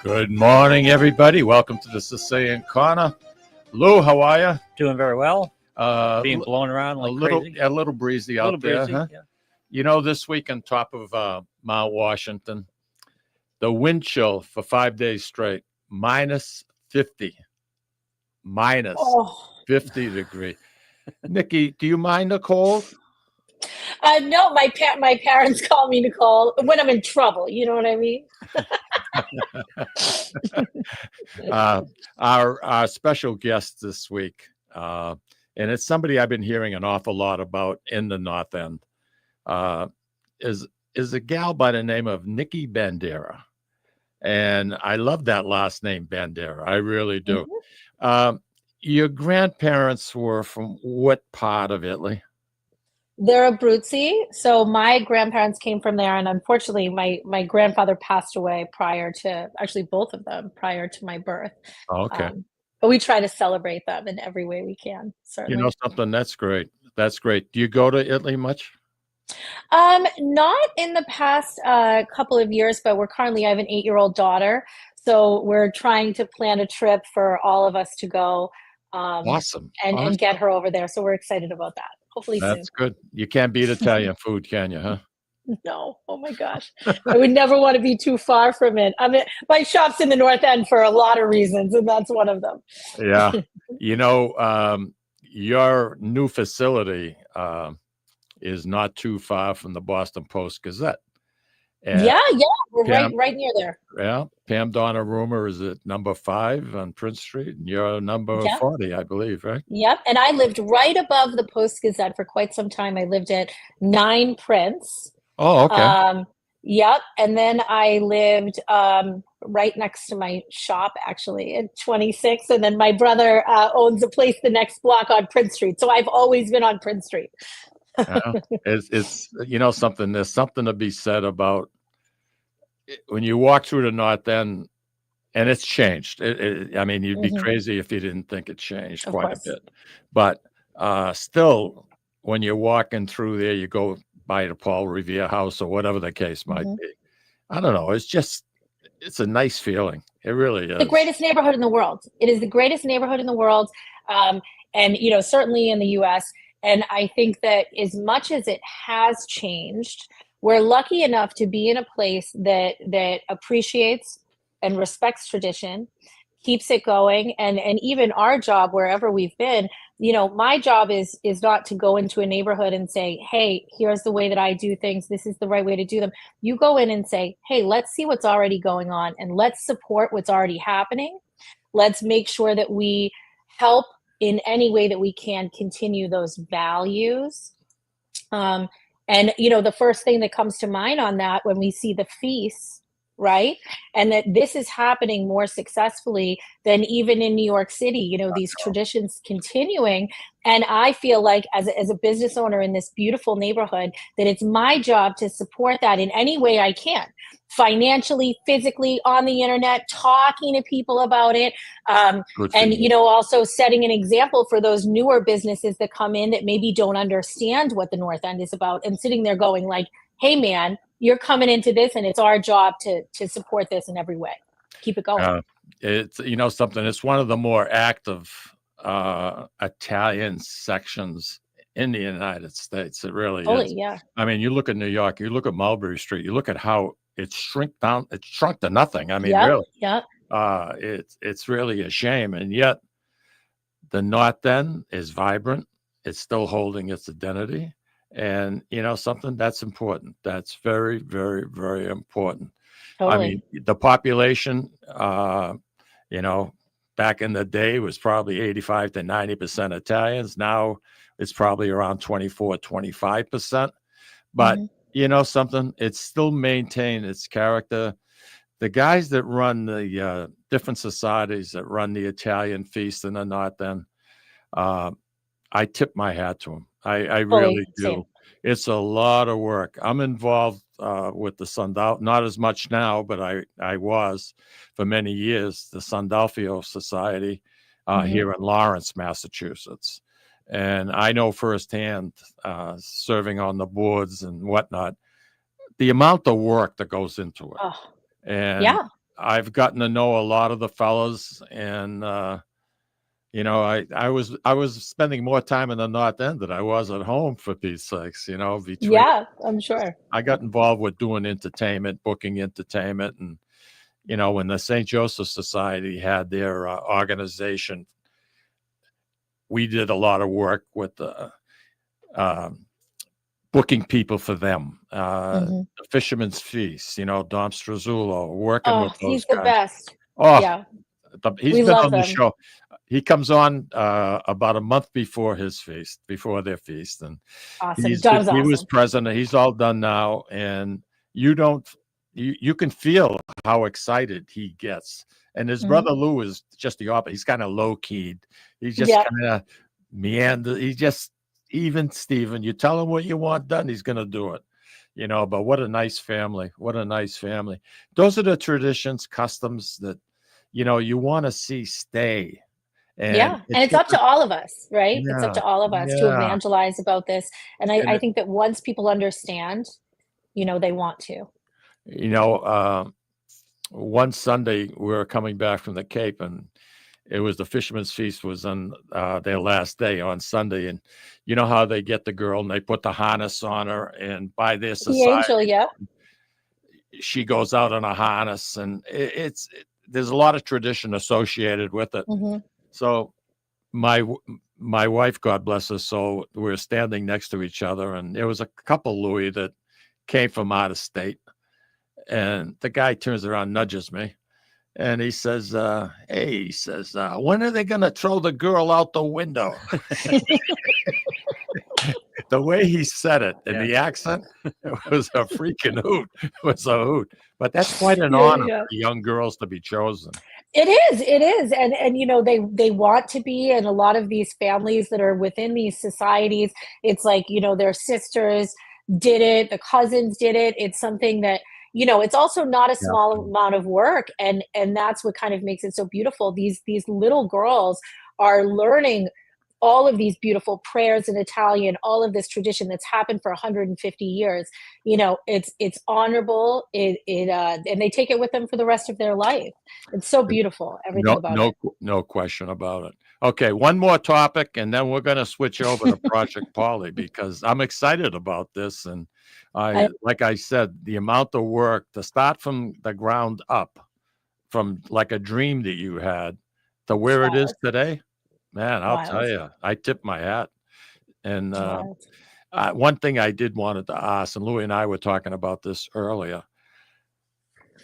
Good morning, everybody. Welcome to the Sicilian Corner. Lou, how are you? Doing very well. Being blown around like crazy. A little breezy out there, huh? Yeah. You know, this week on top of Mount Washington, the wind chill for 5 days straight, minus 50 degree. Nicky, do you mind the cold? No, my parents call me Nicole when I'm in trouble. You know what I mean? Our special guest this week, and it's somebody I've been hearing an awful lot about in the North End, is a gal by the name of Nicky Bandera. And I love that last name, Bandera. I really do. Mm-hmm. Your grandparents were from what part of Italy? They're Abruzzi. So my grandparents came from there. And unfortunately, my grandfather passed away prior to, actually both of them, prior to my birth. Okay. But we try to celebrate them in every way we can, certainly. You know something? That's great. That's great. Do you go to Italy much? Not in the past couple of years, but I have an 8-year-old daughter. So we're trying to plan a trip for all of us to go. Awesome. And get her over there. So we're excited about that. Hopefully soon. That's good. You can't beat Italian food, can you, huh? No. Oh my gosh. I would never want to be too far from it. I mean, my shop's in the North End for a lot of reasons, and that's one of them. Yeah. You know, your new facility is not too far from the Boston Post-Gazette. And yeah. We're right near there. Yeah. Pam Donna Rumor is at number 5 on Prince Street, and you're number 40, I believe, right? Yep. And I lived right above the Post-Gazette for quite some time. I lived at 9 Prince. Oh, okay. Yep. And then I lived right next to my shop, actually, at 26. And then my brother owns a place the next block on Prince Street. So I've always been on Prince Street. It's you know something. There's something to be said about when you walk through the North End, and it's changed. I mean, you'd be crazy if you didn't think it changed quite a bit. But still, when you're walking through there, you go by the Paul Revere House or whatever the case might be. I don't know. It's a nice feeling. It really is. The greatest neighborhood in the world. It is the greatest neighborhood in the world, and certainly in the U.S. And I think that as much as it has changed, we're lucky enough to be in a place that appreciates and respects tradition, keeps it going, and even our job, wherever we've been, my job is not to go into a neighborhood and say, hey, here's the way that I do things. This is the right way to do them. You go in and say, hey, let's see what's already going on, and let's support what's already happening. Let's make sure that we help in any way that we can continue those values. And, the first thing that comes to mind on that when we see the feasts, right? And that this is happening more successfully than even in New York City, these traditions continuing. And I feel like as a business owner in this beautiful neighborhood, that it's my job to support that in any way I can. Financially, physically, on the internet, talking to people about it. And, also setting an example for those newer businesses that come in that maybe don't understand what the North End is about, and sitting there going like, hey, man, you're coming into this and it's our job to support this in every way. Keep it going. It's, something, it's one of the more active Italian sections in the United States. It really is. Yeah. I mean, you look at New York, you look at Mulberry Street, you look at how it's shrunk to nothing. I mean, really. Yeah. It's really a shame. And yet the North End is vibrant. It's still holding its identity. And, something that's important. That's very, very, very important. Totally. I mean, the population, back in the day was probably 85 to 90% Italians. Now it's probably around 24, 25%. But, something, it's still maintained its character. The guys that run the different societies that run the Italian feast in the North End, I tip my hat to them. I really do. Same. It's a lot of work. I'm involved with the Sandal, not as much now, but I was for many years, the Sandalfio Society here in Lawrence, Massachusetts. And I know firsthand, serving on the boards and whatnot, the amount of work that goes into it. Oh, and yeah. I've gotten to know a lot of the fellas, and I was spending more time in the North End than I was at home, for Pete's sakes. Yeah, I'm sure. I got involved with doing entertainment, booking entertainment, and when the St. Joseph Society had their organization, we did a lot of work with booking people for them. The Fisherman's Feast, Dom Struzzulo, working with those he's the guys. best. Oh, Yeah, he's been on the show. He comes on about a month before his feast, before their feast, and awesome. he was president. He's all done now, and you can feel how excited he gets. And his brother Lou is just the opposite. He's kind of low keyed. He's just kind of meander. He just, even Stephen, you tell him what you want done, he's going to do it. But what a nice family. What a nice family. Those are the traditions, customs that you want to see stay. And it's up to all of us, right? It's up to all of us to evangelize about this. And I think that once people understand, they want to. One Sunday we were coming back from the Cape, and it was the Fisherman's Feast was on their last day on Sunday. And you know how they get the girl and they put the harness on her, and by their society, the angel, she goes out on a harness, and there's a lot of tradition associated with it. So my wife, God bless her soul, we were standing next to each other, and there was a couple, Louis, that came from out of state. And the guy turns around, nudges me, and he says, hey, he says, when are they going to throw the girl out the window? The way he said it in the accent, it was a freaking hoot. It was a hoot. But that's quite an honor for young girls to be chosen. It is. And they want to be, and a lot of these families that are within these societies, it's like, their sisters did it, the cousins did it. It's something that, it's also not a small amount of work. And that's what kind of makes it so beautiful. These little girls are learning all of these beautiful prayers in Italian, all of this tradition that's happened for 150 years. It's honorable. And they take it with them for the rest of their life. It's so beautiful. Everything about it. No question about it. Okay, one more topic, and then we're going to switch over to Project Paulie, because I'm excited about this. And like I said, the amount of work to start from the ground up, from like a dream that you had to where it is today. Man, I'll tell you, I tip my hat. And one thing I did wanted to ask, and Louis and I were talking about this earlier.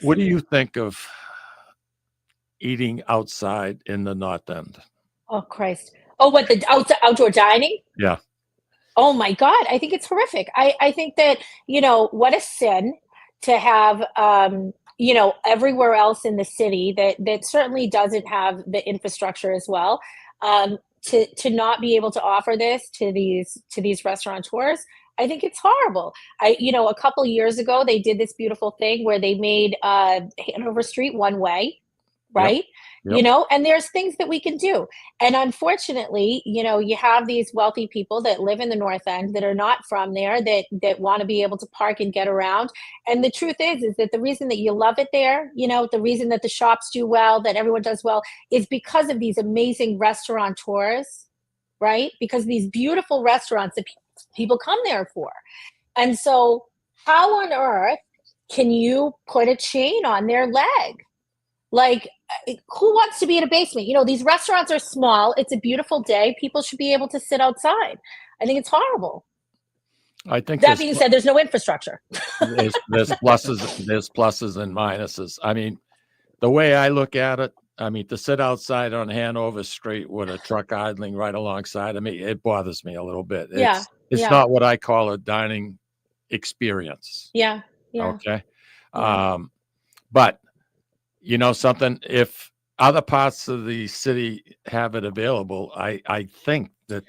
What do you think of eating outside in the North End? Oh, Christ. Oh, what, the outdoor dining? Yeah. Oh, my God. I think it's horrific. I think that, what a sin to have, everywhere else in the city that certainly doesn't have the infrastructure as well. To not be able to offer this to these restaurateurs, I think it's horrible. A couple years ago, they did this beautiful thing where they made Hanover Street one way, right? Yep. And there's things that we can do. And unfortunately, you have these wealthy people that live in the North End that are not from there, that want to be able to park and get around. And the truth is that the reason that you love it there, the reason that the shops do well, that everyone does well, is because of these amazing restaurateurs, right? Because these beautiful restaurants that people come there for. And so how on earth can you put a chain on their leg? Like, who wants to be in a basement? These restaurants are small. It's a beautiful day. People should be able to sit outside. I think it's horrible. I think that being said, there's no infrastructure. there's pluses and minuses. I mean, the way I look at it, to sit outside on Hanover Street with a truck idling right alongside of me, it bothers me a little bit. It's not what I call a dining experience. Yeah. Okay. Yeah. But something, if other parts of the city have it available, I think that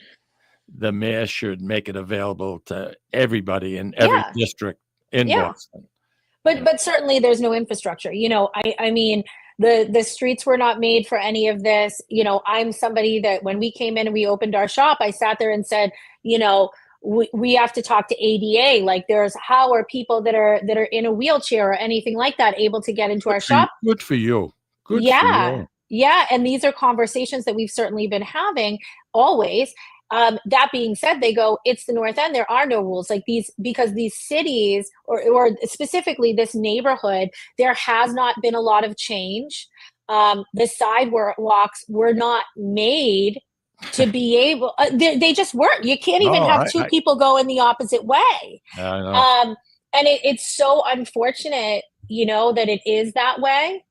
the mayor should make it available to everybody in every district in Boston. But certainly there's no infrastructure. The streets were not made for any of this. I'm somebody that when we came in and we opened our shop, I sat there and said, we have to talk to ADA. Like, there's, how are people that are in a wheelchair or anything like that able to get into our shop? Good for you. Good for Yeah. you. Yeah. And these are conversations that we've certainly been having always. That being said, they go, it's the North End. There are no rules like these, because these cities, or specifically this neighborhood, there has not been a lot of change. The sidewalks were not made to be able, they just weren't. You can't even have two people go in the opposite way. I know. And it's so unfortunate, that it is that way.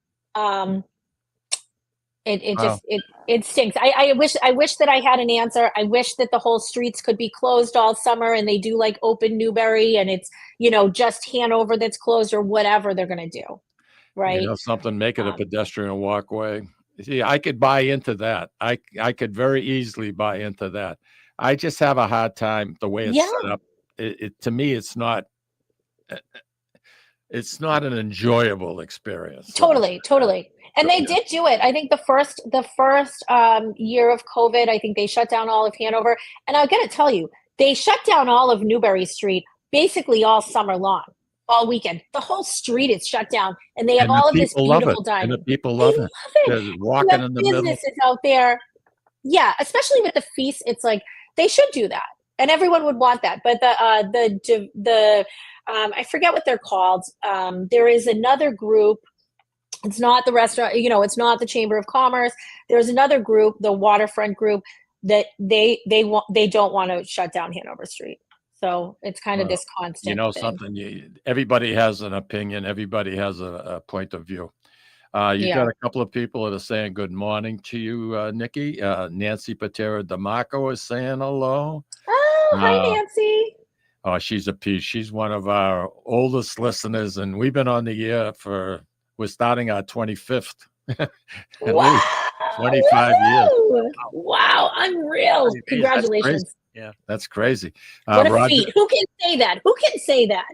It stinks. I wish that I had an answer. I wish that the whole streets could be closed all summer and they do like open Newbury and it's, just Hanover that's closed or whatever they're going to do. Right. Something, make it a pedestrian walkway. See, I could buy into that. I could very easily buy into that. I just have a hard time the way it's set up. To me, it's not an enjoyable experience. Totally. And they did do it. I think the first year of COVID, I think they shut down all of Hanover. And I got to tell you, they shut down all of Newbury Street basically all summer long, all weekend. The whole street is shut down, and they have all of this beautiful dining. And the people love it. They're walking in the middle. Businesses out there, yeah, especially with the feast. It's like they should do that, and everyone would want that. But the I forget what they're called. There is another group. It's not the restaurant, it's not the Chamber of Commerce. There's another group, the Waterfront group, that they don't want to shut down Hanover Street. So it's kind of this constant thing. Something, everybody has an opinion. Everybody has a point of view. You got a couple of people that are saying good morning to you, Nicky. Nancy Patera DeMarco is saying hello. Oh, hi, Nancy. Oh, she's a piece. She's one of our oldest listeners, and we've been on the air we're starting our 25th. Wow. 25 years. Wow, unreal. Congratulations. That's crazy. What a feat. Who can say that?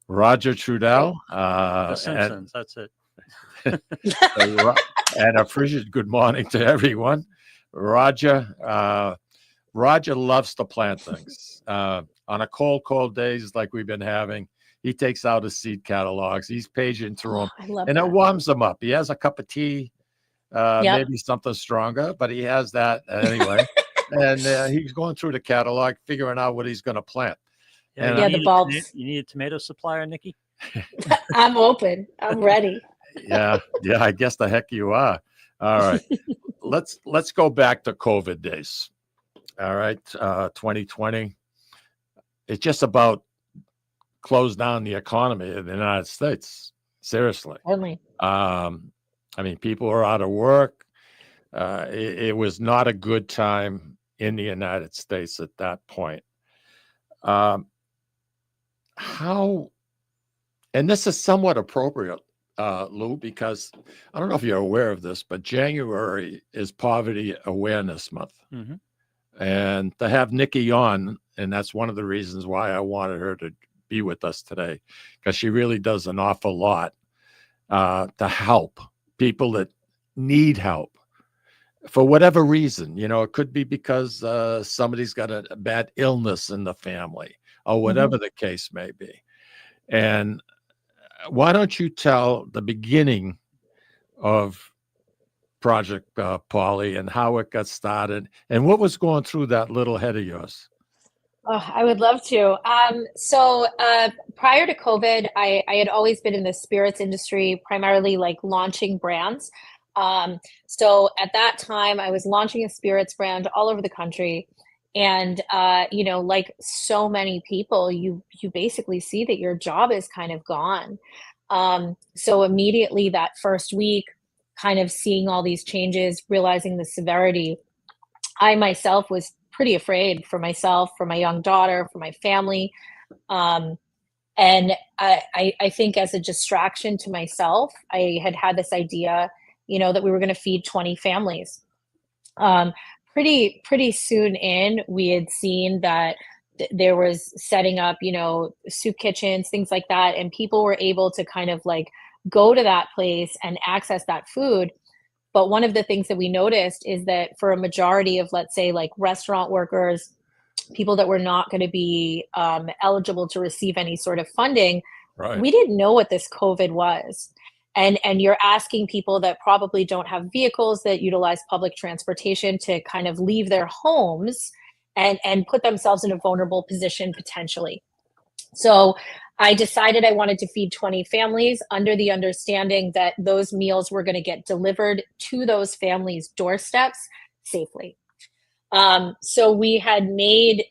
Roger Trudell. The Simpsons, that's it. And a frigid good morning to everyone. Roger loves to plant things. On a cold days like we've been having, he takes out his seed catalogs. He's paging through them, and it warms him up. He has a cup of tea, maybe something stronger, but he has that anyway. And he's going through the catalog, figuring out what he's going to plant. The bulbs. You need a tomato supplier, Nicky? I'm open. I'm ready. Yeah, I guess the heck you are. All right. Let's go back to COVID days. All right. 2020. It's just about closed down the economy in the United States. Seriously. Only. People are out of work. It was not a good time in the United States at that point. And this is somewhat appropriate, Lou, because I don't know if you're aware of this, but January is Poverty Awareness Month. Mm-hmm. And to have Nicky on, and that's one of the reasons why I wanted her to be with us today, because she really does an awful lot to help people that need help for whatever reason. It could be because somebody's got a bad illness in the family or whatever the case may be. And why don't you tell the beginning of Project Paulie and how it got started and what was going through that little head of yours? Oh, I would love to. So prior to COVID, I had always been in the spirits industry, primarily like launching brands. So at that time, I was launching a spirits brand all over the country. And, like so many people, you basically see that your job is kind of gone. So immediately that first week, kind of seeing all these changes, realizing the severity, I myself was pretty afraid for myself, for my young daughter, for my family. And I think as a distraction to myself, I had this idea, that we were going to feed 20 families. Pretty soon in, we had seen that there was setting up, soup kitchens, things like that. And people were able to kind of like go to that place and access that food. But one of the things that we noticed is that for a majority of, let's say, like restaurant workers people that were not going to be eligible to receive any sort of funding. Right. We didn't know what this COVID was. And you're asking people that probably don't have vehicles that utilize public transportation to kind of leave their homes and put themselves in a vulnerable position potentially. So I decided I wanted to feed 20 families under the understanding that those meals were going to get delivered to those families' doorsteps safely. So we had made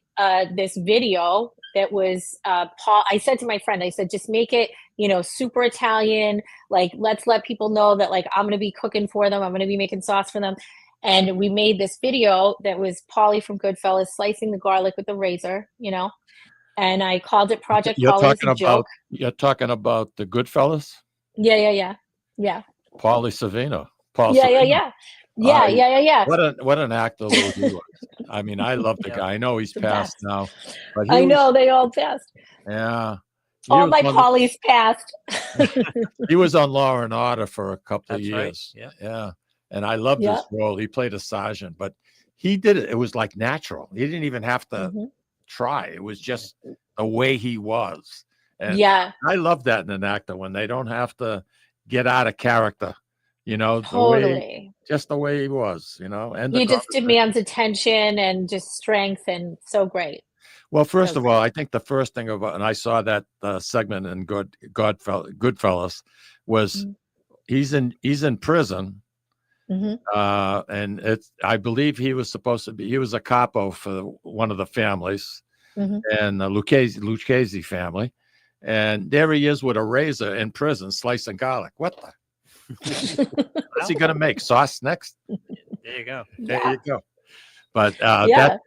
this video that was I said to my friend, I said, just make it, super Italian. Like, let's let people know that, like, I'm going to be cooking for them. I'm going to be making sauce for them. And we made this video that was Paulie from Goodfellas slicing the garlic with a razor, and I called it Project Paulie as a joke. You're talking about the Goodfellas? Yeah. Paulie Savino. Paul Yeah, Savino. Yeah. What an actor Lou he was. I mean, I love the guy. I know he's passed now, but I know they all passed. Yeah. All my Paulies passed. He was on Law and Order for a couple of years. Right. Yeah. And I loved his role. He played a sergeant, but he did it. It was like natural. He didn't even have to try. It was just the way he was. And I love that in an actor when they don't have to get out of character. Totally. Just the way he was, and he just demands attention and just strength, and so great. Well, first of all, I think the first thing about, and I saw that segment in Goodfellas, was he's in prison, and I believe he was a capo for one of the families, and the Lucchese family, and there he is with a razor in prison slicing garlic. What the? What's he gonna make? Sauce next? There you go. There you go. But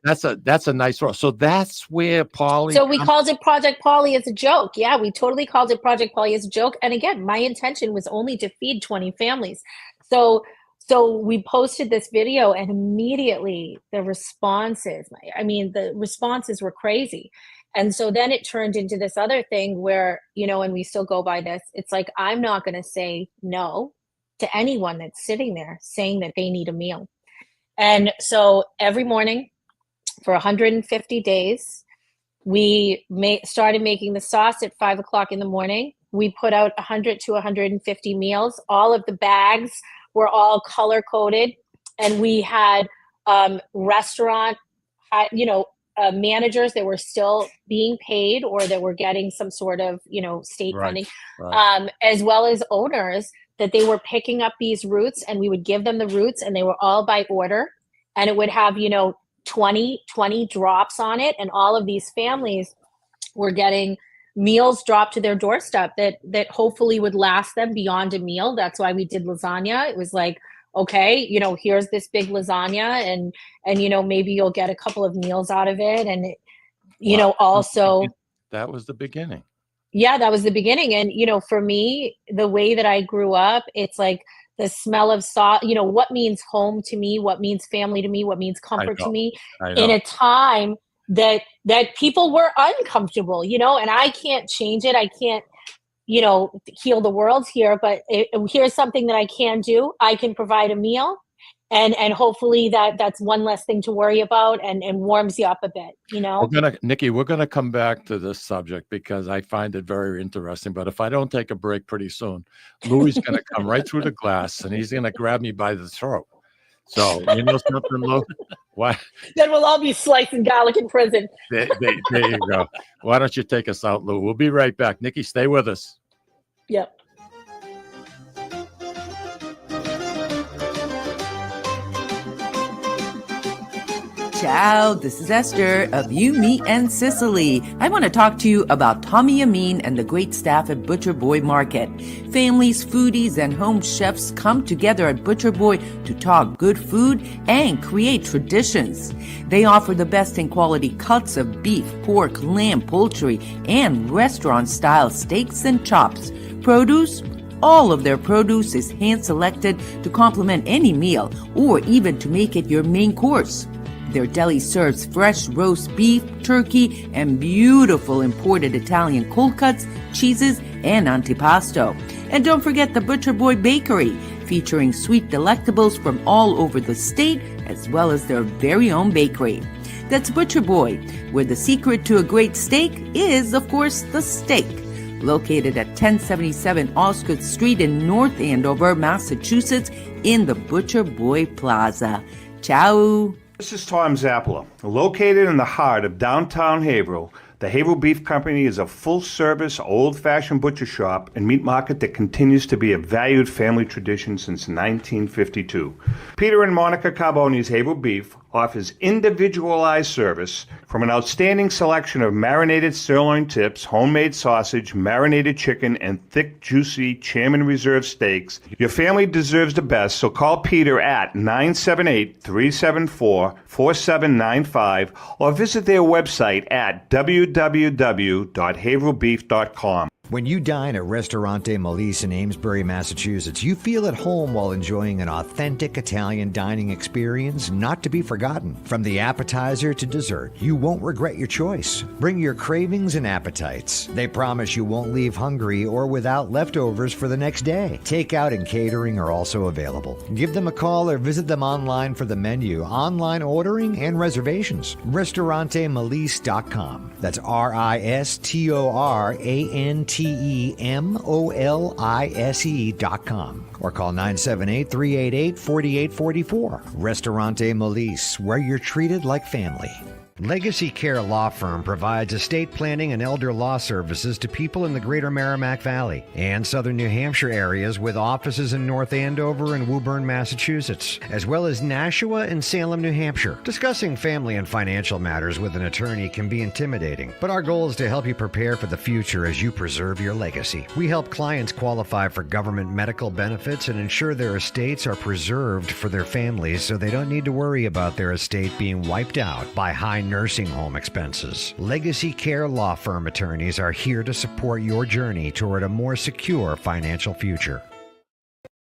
that's a nice role. So that's where Paulie. So we called it Project Paulie as a joke. Yeah, we totally called it Project Paulie as a joke. And again, my intention was only to feed 20 families. So we posted this video, and immediately the responses were crazy. And so then it turned into this other thing where, and we still go by this, it's like, I'm not going to say no to anyone that's sitting there saying that they need a meal. And so every morning for 150 days, we started making the sauce at 5 o'clock in the morning. We put out 100 to 150 meals. All of the bags were all color coded. And we had restaurant, managers that were still being paid or that were getting some sort of, state funding, as well as owners that they were picking up these roots, and we would give them the roots, and they were all by order, and it would have, 20 drops on it. And all of these families were getting meals dropped to their doorstep that hopefully would last them beyond a meal. That's why we did lasagna. It was like, okay, here's this big lasagna, and maybe you'll get a couple of meals out of it. And, also. That was the beginning. Yeah, that was the beginning. And, for me, the way that I grew up, it's like the smell of sauce, what means home to me, what means family to me, what means comfort to me in a time that people were uncomfortable, and I can't change it. I can't, heal the world here, but here's something that I can do. I can provide a meal, and hopefully that's one less thing to worry about, and warms you up a bit, Nikki, we're gonna come back to this subject because I find it very interesting. But if I don't take a break pretty soon, Louis is gonna come right through the glass, and he's gonna grab me by the throat. So something, Lou? What? Then we'll all be slicing garlic in prison. There you go. Why don't you take us out, Lou? We'll be right back. Nikki, stay with us. Yep. Ciao, this is Esther of You, Me, and Sicily. I want to talk to you about Tommy Amin and the great staff at Butcher Boy Market. Families, foodies, and home chefs come together at Butcher Boy to talk good food and create traditions. They offer the best in quality cuts of beef, pork, lamb, poultry, and restaurant-style steaks and chops. Produce? All of their produce is hand-selected to complement any meal or even to make it your main course. Their deli serves fresh roast beef, turkey, and beautiful imported Italian cold cuts, cheeses, and antipasto. And don't forget the Butcher Boy Bakery, featuring sweet delectables from all over the state, as well as their very own bakery. That's Butcher Boy, where the secret to a great steak is, of course, the steak. Located at 1077 Osgood Street in North Andover, Massachusetts, in the Butcher Boy Plaza. Ciao. This is Tom Zappala. Located in the heart of downtown Haverhill, the Haverhill Beef Company is a full-service, old-fashioned butcher shop and meat market that continues to be a valued family tradition since 1952. Peter and Monica Carboni's Haverhill Beef offers individualized service from an outstanding selection of marinated sirloin tips, homemade sausage, marinated chicken, and thick, juicy Chairman Reserve steaks. Your family deserves the best, so call Peter at 978-374-4795 or visit their website at www.haverhillbeef.com. When you dine at Ristorante Melisse in Amesbury, Massachusetts, you feel at home while enjoying an authentic Italian dining experience not to be forgotten. From the appetizer to dessert, you won't regret your choice. Bring your cravings and appetites. They promise you won't leave hungry or without leftovers for the next day. Takeout and catering are also available. Give them a call or visit them online for the menu, online ordering, and reservations. RistoranteMelisse.com. That's RistoranteMolise.com or call 978-388-4844. Ristorante Melisse, where you're treated like family. Legacy Care Law Firm provides estate planning and elder law services to people in the greater Merrimack Valley and southern New Hampshire areas with offices in North Andover and Woburn, Massachusetts, as well as Nashua and Salem, New Hampshire. Discussing family and financial matters with an attorney can be intimidating, but our goal is to help you prepare for the future as you preserve your legacy. We help clients qualify for government medical benefits and ensure their estates are preserved for their families so they don't need to worry about their estate being wiped out by high nursing home expenses. Legacy Care Law Firm attorneys are here to support your journey toward a more secure financial future.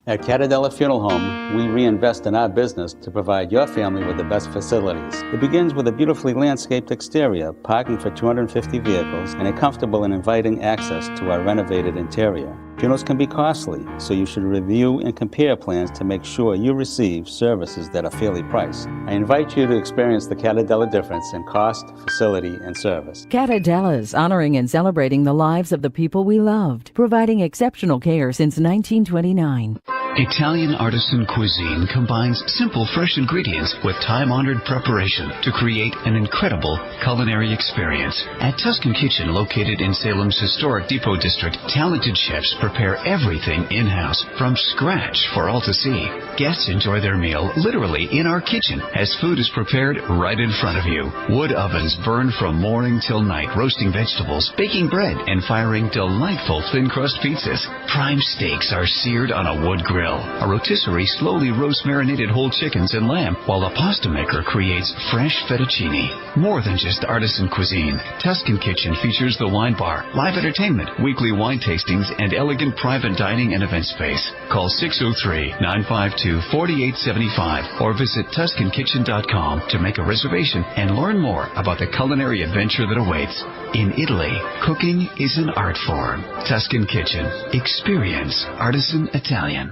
At Catadella Funeral Home, we reinvest in our business to provide your family with the best facilities. It begins with a beautifully landscaped exterior, parking for 250 vehicles, and a comfortable and inviting access to our renovated interior. Funerals can be costly, so you should review and compare plans to make sure you receive services that are fairly priced. I invite you to experience the Catadella difference in cost, facility, and service. Catadella's honoring and celebrating the lives of the people we loved, providing exceptional care since 1929. Italian artisan cuisine combines simple, fresh ingredients with time-honored preparation to create an incredible culinary experience. At Tuscan Kitchen, located in Salem's historic Depot District, talented chefs prepare everything in-house from scratch for all to see. Guests enjoy their meal literally in our kitchen as food is prepared right in front of you. Wood ovens burn from morning till night, roasting vegetables, baking bread, and firing delightful thin-crust pizzas. Prime steaks are seared on a wood grill. A rotisserie slowly roasts marinated whole chickens and lamb, while a pasta maker creates fresh fettuccine. More than just artisan cuisine, Tuscan Kitchen features the wine bar, live entertainment, weekly wine tastings, and elegant private dining and event space. Call 603-952-4875 or visit TuscanKitchen.com to make a reservation and learn more about the culinary adventure that awaits. In Italy, cooking is an art form. Tuscan Kitchen. Experience artisan Italian.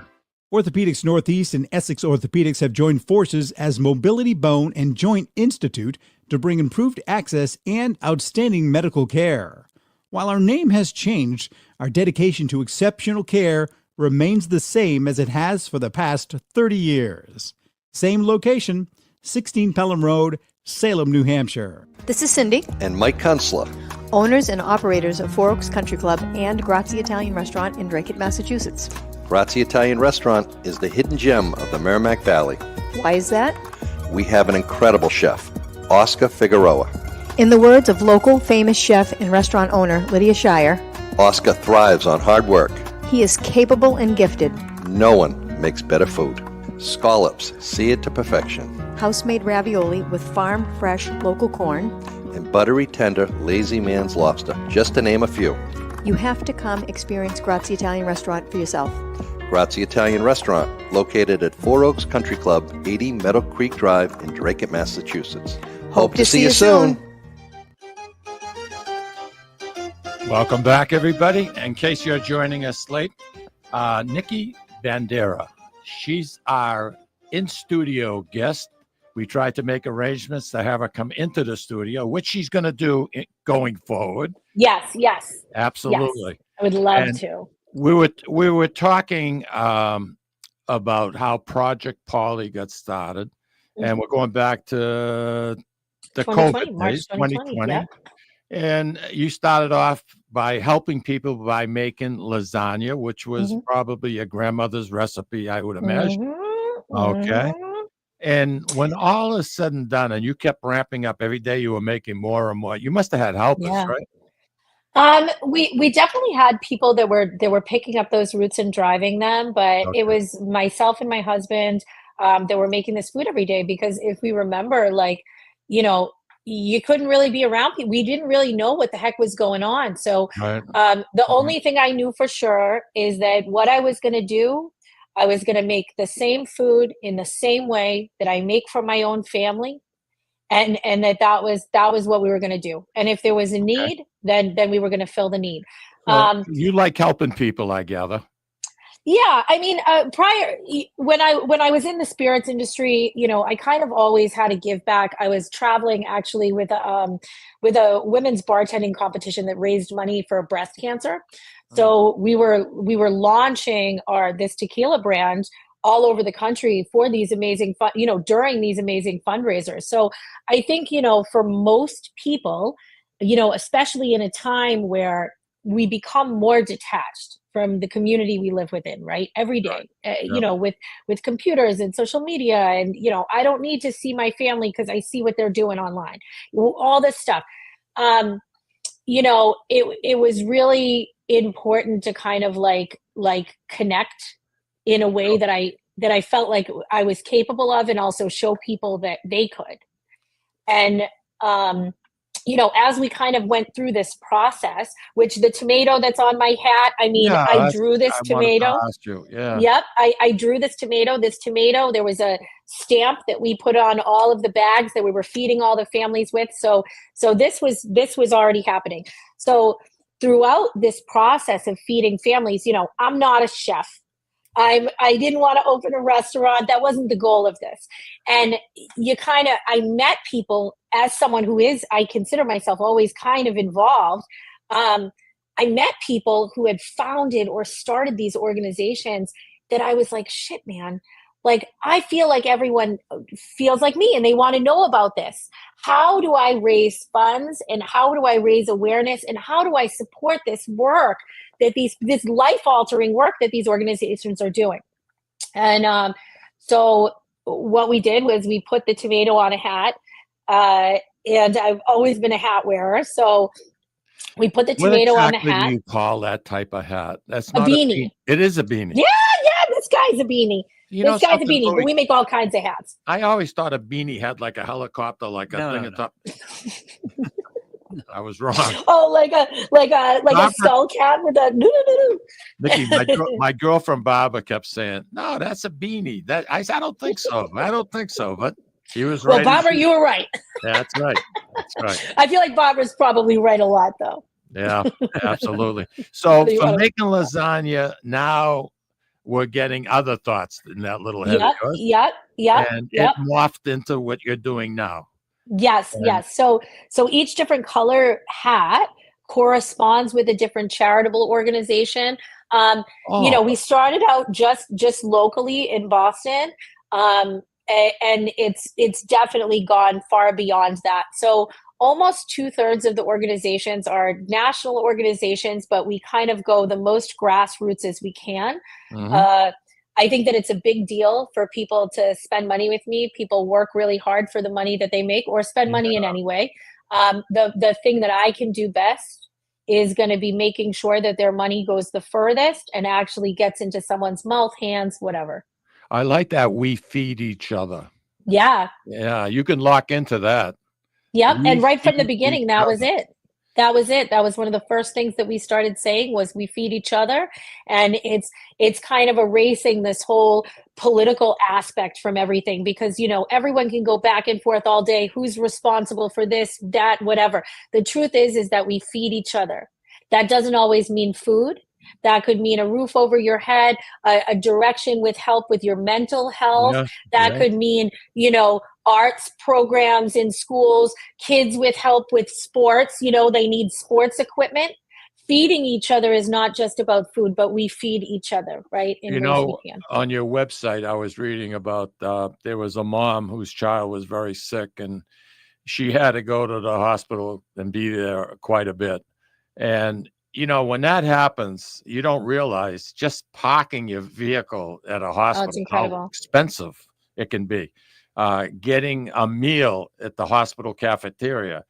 Orthopedics Northeast and Essex Orthopedics have joined forces as Mobility Bone and Joint Institute to bring improved access and outstanding medical care. While our name has changed, our dedication to exceptional care remains the same as it has for the past 30 years. Same location, 16 Pelham Road, Salem, New Hampshire. This is Cindy and Mike Kunstler, owners and operators of Four Oaks Country Club and Grazie Italian Restaurant in Drake, Massachusetts. Grazie Italian Restaurant is the hidden gem of the Merrimack Valley. Why is that? We have an incredible chef, Oscar Figueroa. In the words of local famous chef and restaurant owner Lydia Shire, Oscar thrives on hard work. He is capable and gifted. No one makes better food. Scallops, seared to perfection. House-made ravioli with farm-fresh local corn. And buttery, tender, lazy man's lobster, just to name a few. You have to come experience Grazie Italian Restaurant for yourself. Grazie Italian Restaurant, located at Four Oaks Country Club, 80 Meadow Creek Drive in Drake, Massachusetts. Hope to see you soon. Welcome back, everybody. In case you're joining us late, Nicky Bandera. She's our in-studio guest We tried to make arrangements to have her come into the studio, which she's going to do going forward. Yes. Absolutely. Yes. I would love to. We were talking about how Project Paulie got started, and we're going back to the 2020, COVID March days, 2020. Yeah. And you started off by helping people by making lasagna, which was probably your grandmother's recipe, I would imagine. Okay. And when all is said and done, and you kept ramping up every day, you were making more and more. You must have had helpers, right? We definitely had people that were picking up those routes and driving them, but it was myself and my husband that were making this food every day, because if we remember, like, you couldn't really be around people. We didn't really know what the heck was going on. So the only thing I knew for sure is that what I was going to do, I was going to make the same food in the same way that I make for my own family. And that was what we were going to do. And if there was a need, then we were going to fill the need. So you like helping people, I gather. Yeah, I mean, prior when I was in the spirits industry, I kind of always had to give back. I was traveling actually with a women's bartending competition that raised money for breast cancer. So we were launching this tequila brand all over the country for these amazing during these amazing fundraisers. So I think, for most people, especially in a time where we become more detached from the community we live within, right? Every day, with computers and social media, and, I don't need to see my family because I see what they're doing online, all this stuff. It was really important to kind of like connect in a way that I felt like I was capable of, and also show people that they could. And, as we kind of went through this process, which the tomato that's on my hat, I mean, I drew this tomato. Yep. I drew this tomato. There was a stamp that we put on all of the bags that we were feeding all the families with. So this was already happening. So throughout this process of feeding families, I'm not a chef. I didn't want to open a restaurant. That wasn't the goal of this. And I met people as someone who I consider myself always kind of involved. I met people who had founded or started these organizations that I was like, shit, man, like, I feel like everyone feels like me and they want to know about this. How do I raise funds, and how do I raise awareness, and how do I support this work that this life-altering work that these organizations are doing? And so what we did was we put the tomato on a hat, and I've always been a hat wearer. So we put the tomato on the hat. What do you call that type of hat? That's a not beanie. It is a beanie. Yeah, this guy's a beanie. This guy's a beanie, but we make all kinds of hats. I always thought a beanie had like a helicopter, like a thing on top. I was wrong. Oh, like a skull cap with a no. Nicky, my girlfriend Barbara kept saying, "No, that's a beanie." I don't think so. But she was right. Well, Barbara, you were right. That's right. I feel like Barbara's probably right a lot, though. Yeah, absolutely. So for making lasagna now, we're getting other thoughts in that little head of yours. Yep. And it morphed into what you're doing now. Yes. So each different color hat corresponds with a different charitable organization. We started out just locally in Boston, and it's definitely gone far beyond that. So almost 2/3 of the organizations are national organizations, but we kind of go the most grassroots as we can. I think that it's a big deal for people to spend money with me. People work really hard for the money that they make, or spend money in any way. The thing that I can do best is going to be making sure that their money goes the furthest and actually gets into someone's mouth, hands, whatever. I like that we feed each other. Yeah. Yeah, you can lock into that. Yep. And right from the beginning, that was it. That was one of the first things that we started saying was we feed each other. And it's kind of erasing this whole political aspect from everything, because, everyone can go back and forth all day. Who's responsible for this, that, whatever. The truth is that we feed each other. That doesn't always mean food. That could mean a roof over your head, a direction with help with your mental health. That could mean, arts programs in schools, kids with help with sports, they need sports equipment. Feeding each other is not just about food, but we feed each other, right? In ways we can. On your website, I was reading about there was a mom whose child was very sick, and she had to go to the hospital and be there quite a bit. And, when that happens, you don't realize just parking your vehicle at a hospital, how expensive it can be. Getting a meal at the hospital cafeteria,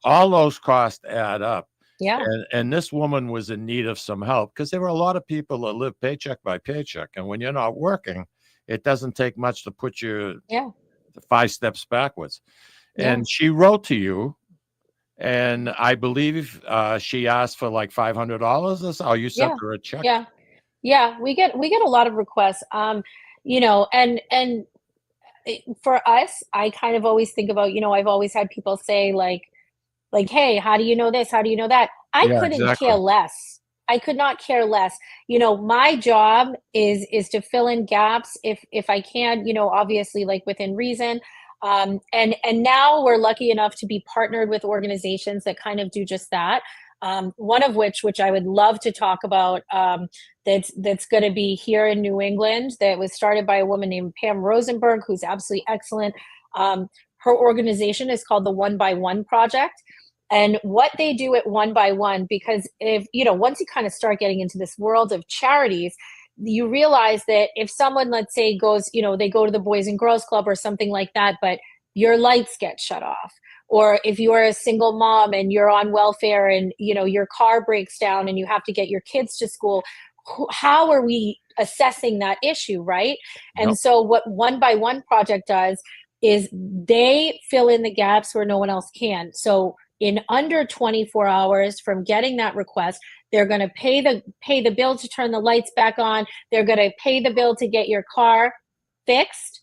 all those costs add up. Yeah. And this woman was in need of some help because there were a lot of people that live paycheck by paycheck. And when you're not working, it doesn't take much to put you 5 steps backwards. Yeah. And she wrote to you, and I believe she asked for like $500 or so. You sent her a check. Yeah. We get a lot of requests. And for us, I kind of always think about, I've always had people say like, hey, how do you know this? How do you know that? I couldn't care less. I could not care less. My job is to fill in gaps if I can, obviously like within reason. And now we're lucky enough to be partnered with organizations that kind of do just that. One of which I would love to talk about, that's going to be here in New England, that was started by a woman named Pam Rosenberg, who's absolutely excellent. Her organization is called the 1 by 1 Project. And what they do at 1 by 1, because if, once you kind of start getting into this world of charities, you realize that if someone, let's say, goes, they go to the Boys and Girls Club or something like that, but your lights get shut off. Or if you're a single mom and you're on welfare and, your car breaks down and you have to get your kids to school, how are we assessing that issue, right? And so what 1 by 1 Project does is they fill in the gaps where no one else can. So in under 24 hours from getting that request, they're going to pay the bill to turn the lights back on. They're going to pay the bill to get your car fixed.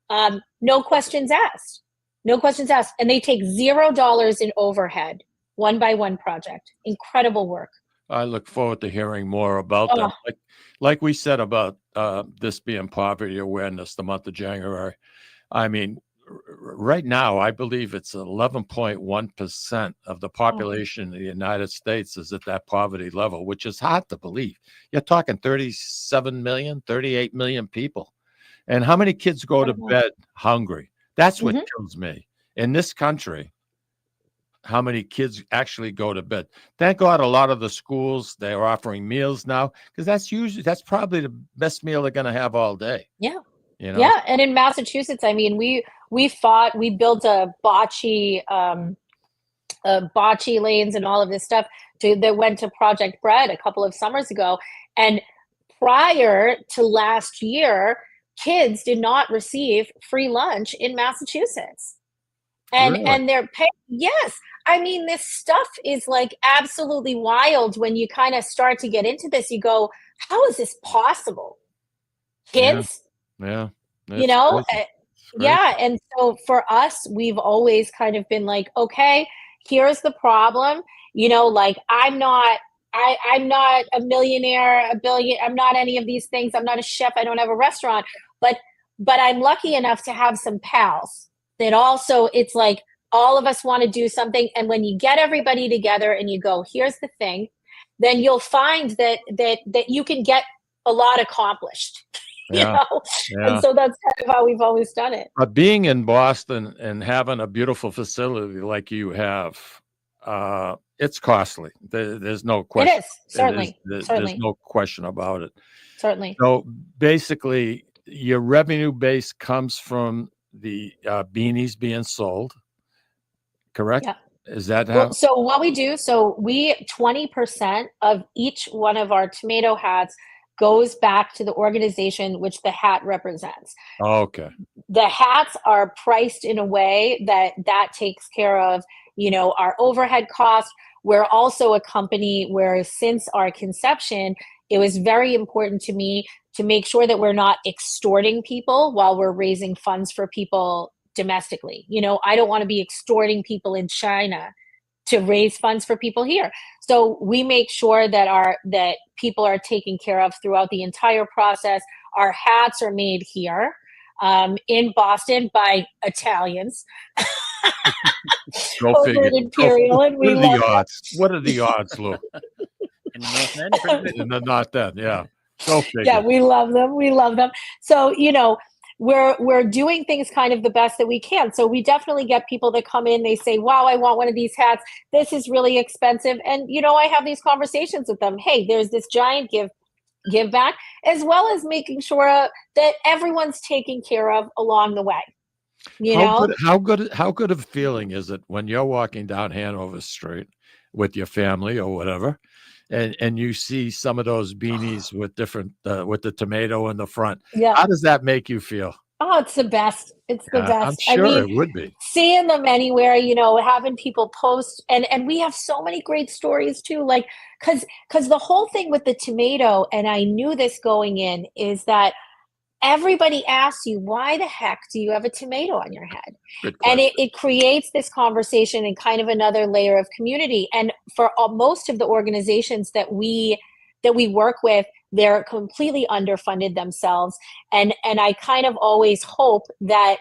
No questions asked. No questions asked. And they take $0 in overhead. 1 by 1 Project. Incredible work. I look forward to hearing more about that. Like we said about this being poverty awareness, the month of January. I mean, right now, I believe it's 11.1% of the population in the United States is at that poverty level, which is hard to believe. You're talking 37 million, 38 million people. And how many kids go to bed hungry? That's what kills me. In this country, how many kids actually go to bed? Thank God a lot of the schools, they're offering meals now, because that's probably the best meal they're going to have all day. Yeah. Yeah. And in Massachusetts, I mean, we built a bocce lanes and all of this stuff that went to Project Bread a couple of summers ago. And prior to last year, kids did not receive free lunch in Massachusetts. And they're paying. Yes. I mean, this stuff is like absolutely wild. When you kind of start to get into this, you go, how is this possible? Kids? Yeah. Yeah. And so for us, we've always kind of been like, okay, here's the problem. Like I'm not a millionaire, a billion. I'm not any of these things. I'm not a chef. I don't have a restaurant, but I'm lucky enough to have some pals that also, it's like all of us want to do something. And when you get everybody together and you go, here's the thing, then you'll find that you can get a lot accomplished. Yeah. And so that's kind of how we've always done it. But being in Boston and having a beautiful facility like you have, it's costly. There's no question. It is, certainly. There's no question about it. Certainly. So basically, your revenue base comes from the beanies being sold, correct? Yeah. Is that how? Well, so what we do, 20% of each one of our tomato hats goes back to the organization which the hat represents. Oh, okay. The hats are priced in a way that takes care of, our overhead costs. We're also a company where since our conception, it was very important to me to make sure that we're not extorting people while we're raising funds for people domestically. I don't want to be extorting people in China to raise funds for people here. So we make sure that people are taken care of throughout the entire process. Our hats are made here. in Boston by Italians. Go Over figure. at Imperial, and we What are love the odds? What are the odds, Lou? In the North End, pretty good. In the North End, yeah. Go figure. Yeah, we love them. We love them. So, we're doing things kind of the best that we can. So we definitely get people that come in, they say, wow, I want one of these hats. This is really expensive. And, I have these conversations with them. Hey, there's this giant give back, as well as making sure that everyone's taken care of along the way. How good of a feeling is it when you're walking down Hanover Street with your family or whatever, and you see some of those beanies with different with the tomato in the front? Yeah. How does that make you feel? Oh, it's the best. It's the best. I'm sure it would be. Seeing them anywhere, having people post, and we have so many great stories too. Like, because the whole thing with the tomato, and I knew this going in, is that everybody asks you, why the heck do you have a tomato on your head? And it creates this conversation and kind of another layer of community. And for most of the organizations that we work with, they're completely underfunded themselves. And I kind of always hope that,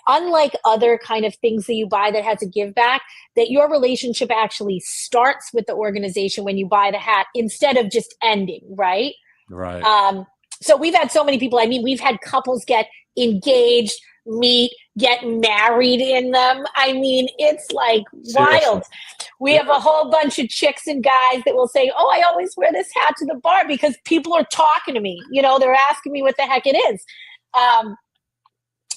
unlike other kind of things that you buy that has a give back, that your relationship actually starts with the organization when you buy the hat instead of just ending, right? Right. So we've had so many people. I mean, we've had couples get engaged, get married in them. I mean, it's like wild. We have a whole bunch of chicks and guys that will say, oh, I always wear this hat to the bar because people are talking to me. They're asking me what the heck it is.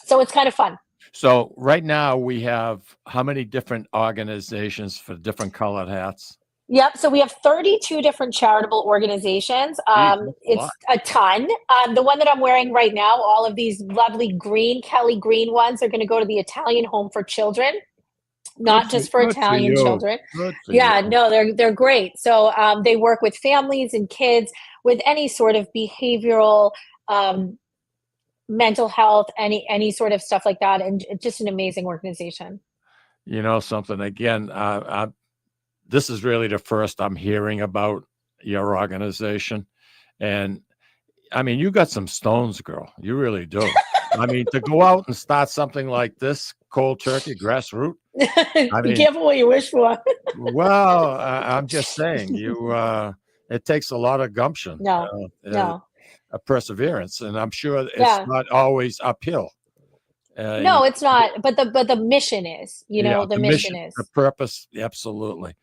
So it's kind of fun. So right now we have how many different organizations for different colored hats? Yep. So we have 32 different charitable organizations. It's a ton. The one that I'm wearing right now, all of these lovely Kelly green ones are going to go to the Italian Home for Children, not just for Italian children. Yeah, no, they're great. So they work with families and kids with any sort of behavioral, mental health, any sort of stuff like that. And just an amazing organization. Something, again, this is really the first I'm hearing about your organization. And I mean, you got some stones, girl. You really do. I mean, to go out and start something like this, cold turkey, grassroots. Be careful what you wish for. Well, I'm just saying, it takes a lot of gumption. No. A perseverance. And I'm sure it's not always uphill. No, it's not. But the mission is, the mission is. The purpose. Absolutely.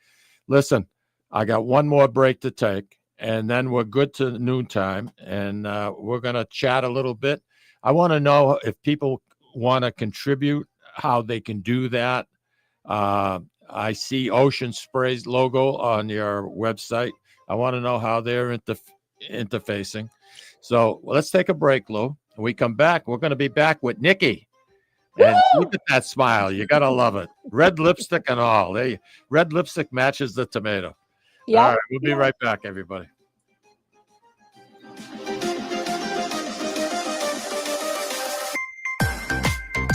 Listen, I got one more break to take, and then we're good to noontime, and we're going to chat a little bit. I want to know if people want to contribute, how they can do that. I see Ocean Spray's logo on your website. I want to know how they're interfacing. So let's take a break, Lou. When we come back, we're going to be back with Nicky. And look at that smile. You got to love it. Red lipstick and all. Red lipstick matches the tomato. Yeah. All right. We'll be right back, everybody.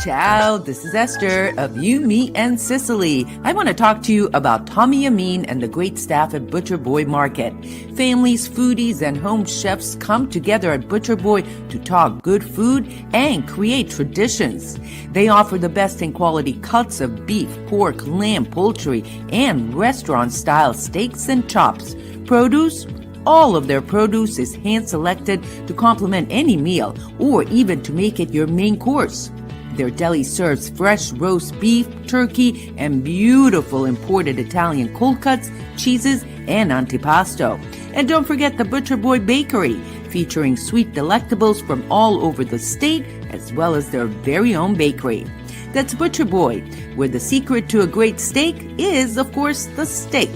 Ciao, this is Esther of You, Me, and Sicily. I want to talk to you about Tommy Amin and the great staff at Butcher Boy Market. Families, foodies, and home chefs come together at Butcher Boy to talk good food and create traditions. They offer the best in quality cuts of beef, pork, lamb, poultry, and restaurant-style steaks and chops. Produce? All of their produce is hand-selected to complement any meal or even to make it your main course. Their deli serves fresh roast beef, turkey, and beautiful imported Italian cold cuts, cheeses, and antipasto. And don't forget the Butcher Boy Bakery, featuring sweet delectables from all over the state, as well as their very own bakery. That's Butcher Boy, where the secret to a great steak is, of course, the steak.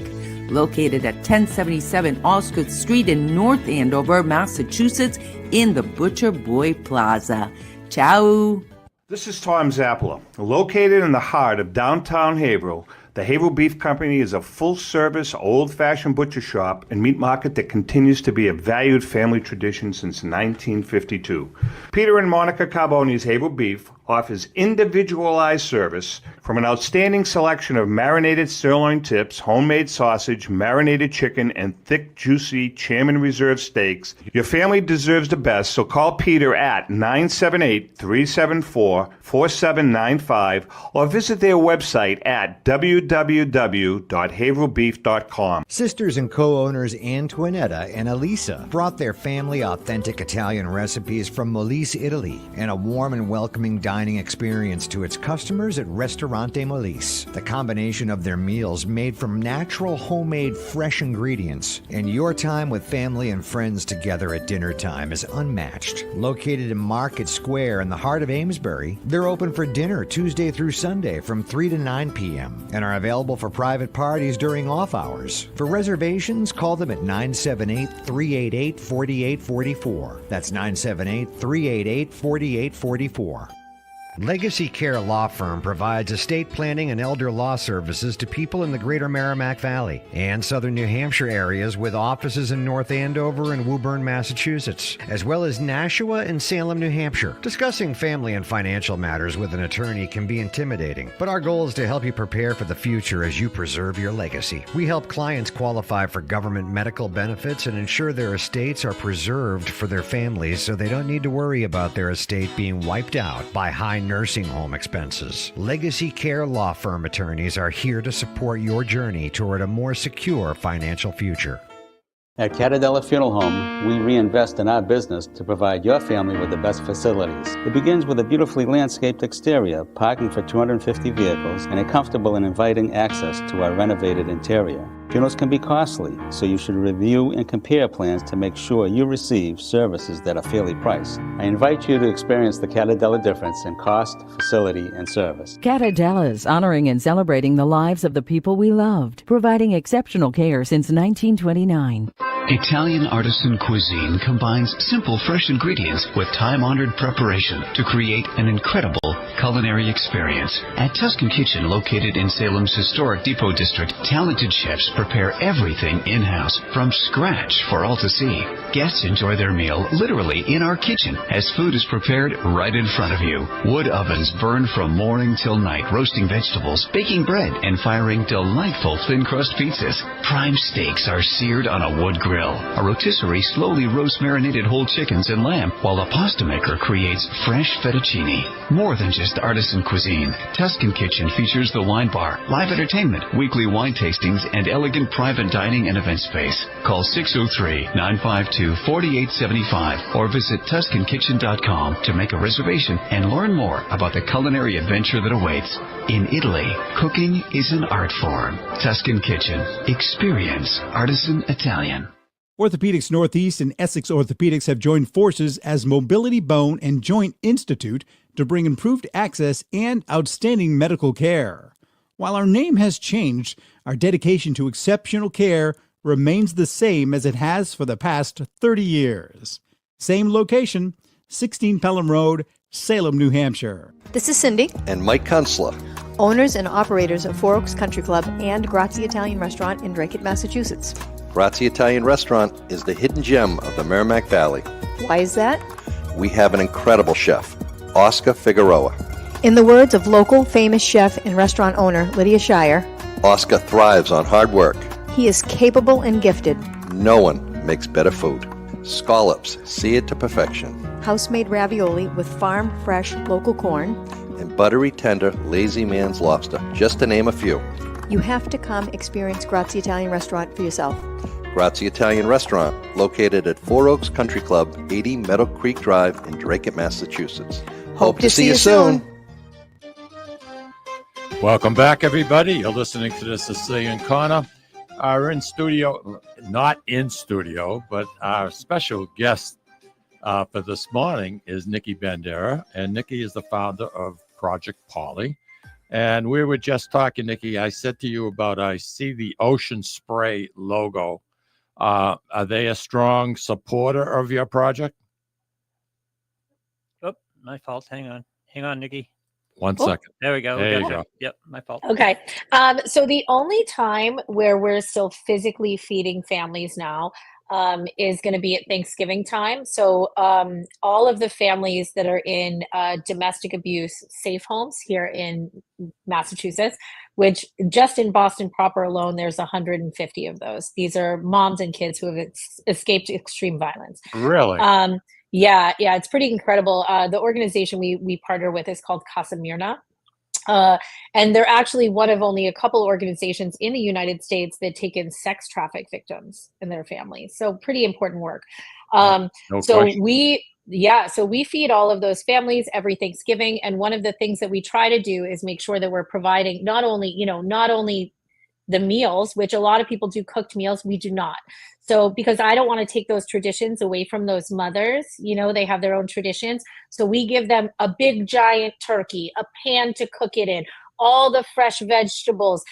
Located at 1077 Osgood Street in North Andover, Massachusetts, in the Butcher Boy Plaza. Ciao! This is Tom Zappala. Located in the heart of downtown Haverhill, the Haverhill Beef Company is a full-service, old-fashioned butcher shop and meat market that continues to be a valued family tradition since 1952. Peter and Monica Carboni's Haverhill Beef offers individualized service from an outstanding selection of marinated sirloin tips, homemade sausage, marinated chicken, and thick, juicy Chairman Reserve steaks. Your family deserves the best, so call Peter at 978-374-4795 or visit their website at www.haverbeef.com. Sisters and co-owners Antoinetta and Elisa brought their family authentic Italian recipes from Molise, Italy, and a warm and welcoming dining experience to its customers at Ristorante Molise. The combination of their meals made from natural, homemade, fresh ingredients, and your time with family and friends together at dinner time is unmatched. Located in Market Square in the heart of Amesbury, they're open for dinner Tuesday through Sunday from 3 to 9 p.m. and are available for private parties during off hours. For reservations, call them at 978-388-4844. That's 978-388-4844. Legacy Care Law Firm provides estate planning and elder law services to people in the greater Merrimack Valley and southern New Hampshire areas, with offices in North Andover and Woburn, Massachusetts, as well as Nashua and Salem, New Hampshire. Discussing family and financial matters with an attorney can be intimidating, but our goal is to help you prepare for the future as you preserve your legacy. We help clients qualify for government medical benefits and ensure their estates are preserved for their families so they don't need to worry about their estate being wiped out by high nursing home expenses. Legacy Care Law Firm attorneys are here to support your journey toward a more secure financial future. At Catadella Funeral Home, we reinvest in our business to provide your family with the best facilities. It begins with a beautifully landscaped exterior, parking for 250 vehicles, and a comfortable and inviting access to our renovated interior. Funerals can be costly, so you should review and compare plans to make sure you receive services that are fairly priced. I invite you to experience the Catadella difference in cost, facility, and service. Catadella's, honoring and celebrating the lives of the people we loved, providing exceptional care since 1929. Italian artisan cuisine combines simple, fresh ingredients with time-honored preparation to create an incredible culinary experience. At Tuscan Kitchen, located in Salem's historic Depot District, talented chefs prepare everything in-house from scratch for all to see. Guests enjoy their meal literally in our kitchen as food is prepared right in front of you. Wood ovens burn from morning till night, roasting vegetables, baking bread, and firing delightful thin-crust pizzas. Prime steaks are seared on a wood grill. A rotisserie slowly roasts marinated whole chickens and lamb, while a pasta maker creates fresh fettuccine. More than just artisan cuisine, Tuscan Kitchen features the wine bar, live entertainment, weekly wine tastings, and elegant private dining and event space. Call 603-952-4875 or visit TuscanKitchen.com to make a reservation and learn more about the culinary adventure that awaits. In Italy, cooking is an art form. Tuscan Kitchen. Experience artisan Italian. Orthopedics Northeast and Essex Orthopedics have joined forces as Mobility Bone and Joint Institute to bring improved access and outstanding medical care. While our name has changed, our dedication to exceptional care remains the same as it has for the past 30 years. Same location, 16 Pelham Road, Salem, New Hampshire. This is Cindy. And Mike Kunstler, Owners and operators of Four Oaks Country Club and Grazie Italian Restaurant in Drake, Massachusetts. Grazie Italian Restaurant is the hidden gem of the Merrimack Valley. Why is that? We have an incredible chef, Oscar Figueroa. In the words of local famous chef and restaurant owner Lydia Shire, Oscar thrives on hard work. he is capable and gifted. No one makes better food. Scallops, seared to perfection. House-made ravioli with farm-fresh local corn. And buttery, tender, lazy man's lobster, just to name a few. You have to come experience Grazie Italian Restaurant for yourself. Grazie Italian Restaurant, located at Four Oaks Country Club, 80 Meadow Creek Drive in Drake, Massachusetts. Hope to see you soon. Welcome back, everybody. You're listening to the Sicilian Corner. Our in studio, not in studio, but our special guest for this morning is Nicky Bandera. And Nicky is the founder of Project Paulie. And we were just talking, Nicky, I said to you about, I see the Ocean Spray logo. Are they a strong supporter of your project? Oh, my fault. Hang on, Nicky. One second. There we go. There you go. Yep, my fault. Okay. So the only time where we're still physically feeding families now is going to be at Thanksgiving time. So all of the families that are in domestic abuse safe homes here in Massachusetts, which just in Boston proper alone, there's 150 of those. These are moms and kids who have escaped extreme violence. Really? Yeah, it's pretty incredible. The organization we partner with is called Casa Mirna. And they're actually one of only a couple organizations in the United States that take in sex traffic victims and their families. So pretty important work. No so question. we feed all of those families every Thanksgiving. And one of the things that we try to do is make sure that we're providing not only the meals, which a lot of people do cooked meals, we do not. So because I don't want to take those traditions away from those mothers, they have their own traditions. So we give them a big giant turkey, a pan to cook it in, all the fresh vegetables,